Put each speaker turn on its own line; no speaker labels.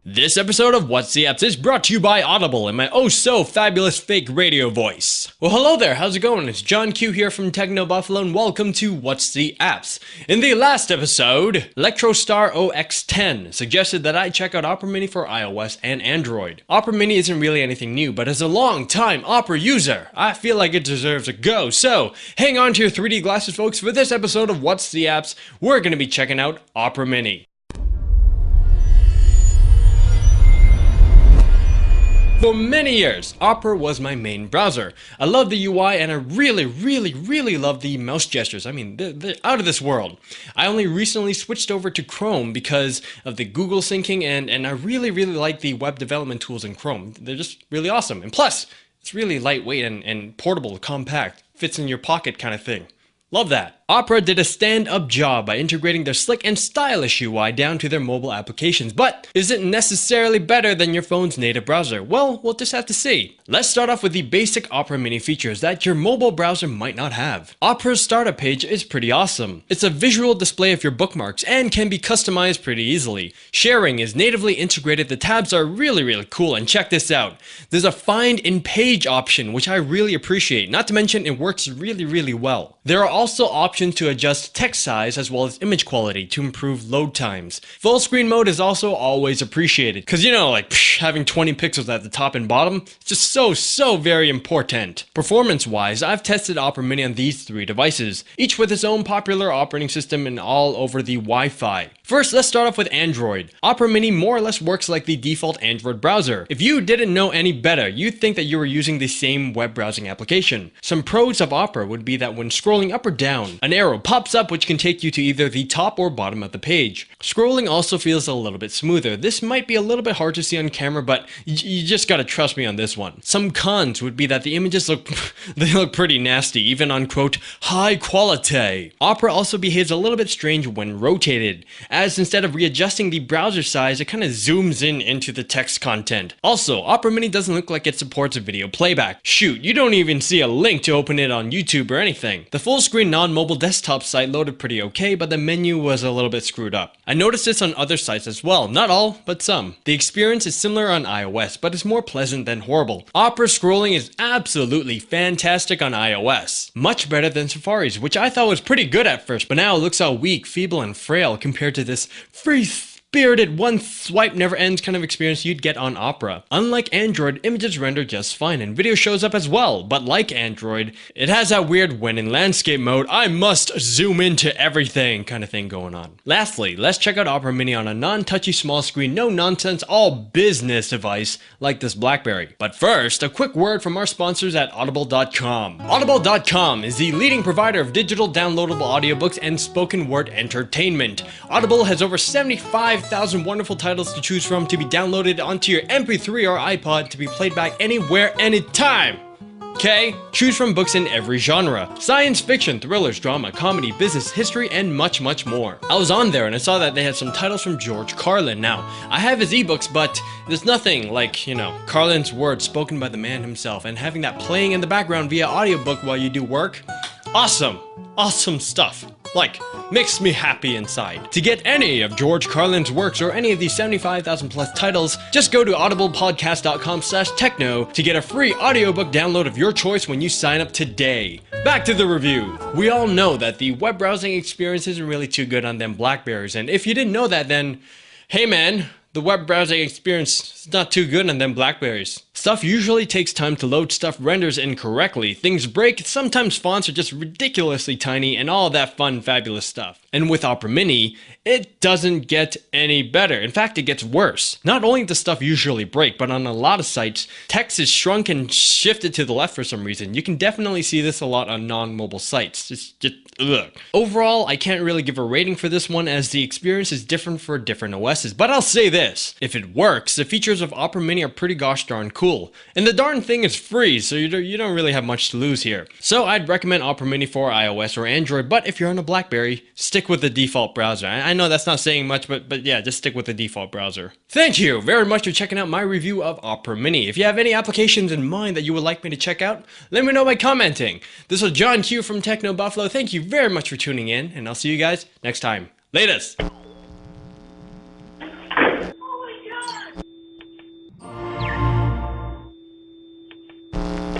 This episode of What's the Apps is brought to you by Audible and my oh so fabulous fake radio voice. Well, hello there, how's it going? It's John Q here from Techno Buffalo and welcome to What's the Apps. In the last episode, Electrostar OX10 suggested that I check out Opera Mini for iOS and Android. Opera Mini isn't really anything new, but as a long-time Opera user, I feel like it deserves a go. So, hang on to your 3D glasses, folks. For this episode of What's the Apps, we're going to be checking out Opera Mini. For many years, Opera was my main browser. I love the UI and I really love the mouse gestures. I mean, they're out of this world. I only recently switched over to Chrome because of the Google syncing and I really like the web development tools in Chrome. They're just really awesome. And plus, it's really lightweight and portable, compact, fits in your pocket kind of thing. Love that. Opera did a stand-up job by integrating their slick and stylish UI down to their mobile applications, but is it necessarily better than your phone's native browser? Well, we'll just have to see. Let's start off with the basic Opera Mini features that your mobile browser might not have. Opera's startup page is pretty awesome. It's a visual display of your bookmarks and can be customized pretty easily. Sharing is natively integrated, the tabs are really cool, and check this out. There's a find in page option, which I really appreciate, not to mention it works really well. There are also options to adjust text size as well as image quality to improve load times. Full screen mode is also always appreciated, because you know, like having 20 pixels at the top and bottom, it's just so very important. Performance wise, I've tested Opera Mini on these three devices, each with its own popular operating system and all over the Wi-Fi. First, let's start off with Android. Opera Mini more or less works like the default Android browser. If you didn't know any better, you'd think that you were using the same web browsing application. Some pros of Opera would be that when scrolling up or down, an arrow pops up which can take you to either the top or bottom of the page. Scrolling also feels a little bit smoother. This might be a little bit hard to see on camera, but you just gotta trust me on this one. Some cons would be that the images look pretty nasty, even on quote high quality. Opera also behaves a little bit strange when rotated, as instead of readjusting the browser size, it kind of zooms in into the text content. Also, Opera Mini doesn't look like it supports a video playback. Shoot, you don't even see a link to open it on YouTube or anything. The full screen non-mobile desktop site loaded pretty okay, but the menu was a little bit screwed up. I noticed this on other sites as well, not all, but some. The experience is similar on iOS, but it's more pleasant than horrible. Opera scrolling is absolutely fantastic on iOS. Much better than Safari's, which I thought was pretty good at first, but now it looks how weak, feeble, and frail compared to this free-spirited one swipe never ends kind of experience you'd get on Opera. Unlike Android, images render just fine and video shows up as well, but like Android, it has that weird when in landscape mode, I must zoom into everything kind of thing going on. Lastly, let's check out Opera Mini on a non-touchy small screen, no nonsense, all business device like this BlackBerry. But first, a quick word from our sponsors at Audible.com. Audible.com is the leading provider of digital downloadable audiobooks and spoken word entertainment. Audible has over 75,000 wonderful titles to choose from to be downloaded onto your MP3 or iPod to be played back anywhere, anytime. Okay? Choose from books in every genre. Science fiction, thrillers, drama, comedy, business, history, and much more. I was on there and I saw that they had some titles from George Carlin. Now, I have his ebooks, but there's nothing like, you know, Carlin's words spoken by the man himself, and having that playing in the background via audiobook while you do work. Awesome stuff. Like, makes me happy inside. To get any of George Carlin's works or any of these 75,000 plus titles, just go to audiblepodcast.com/techno to get a free audiobook download of your choice when you sign up today. Back to the review. We all know that the web browsing experience isn't really too good on them BlackBerries, and if you didn't know that, then hey man, the web browsing experience is not too good on them BlackBerries. Stuff usually takes time to load, stuff renders incorrectly, things break, sometimes fonts are just ridiculously tiny, and all that fun, fabulous stuff. And with Opera Mini, it doesn't get any better. In fact, it gets worse. Not only does stuff usually break, but on a lot of sites, text is shrunk and shifted to the left for some reason. You can definitely see this a lot on non-mobile sites. Just ugh. Overall, I can't really give a rating for this one as the experience is different for different OSs, but I'll say this. If it works, the features of Opera Mini are pretty gosh darn cool. And the darn thing is free, so you don't really have much to lose here. So I'd recommend Opera Mini for iOS or Android, but if you're on a BlackBerry, stick with the default browser. I know that's not saying much, but yeah, just stick with the default browser. Thank you very much for checking out my review of Opera Mini. If you have any applications in mind that you would like me to check out, let me know by commenting. This was John Q from Techno Buffalo. Thank you very much for tuning in, and I'll see you guys next time. Latest!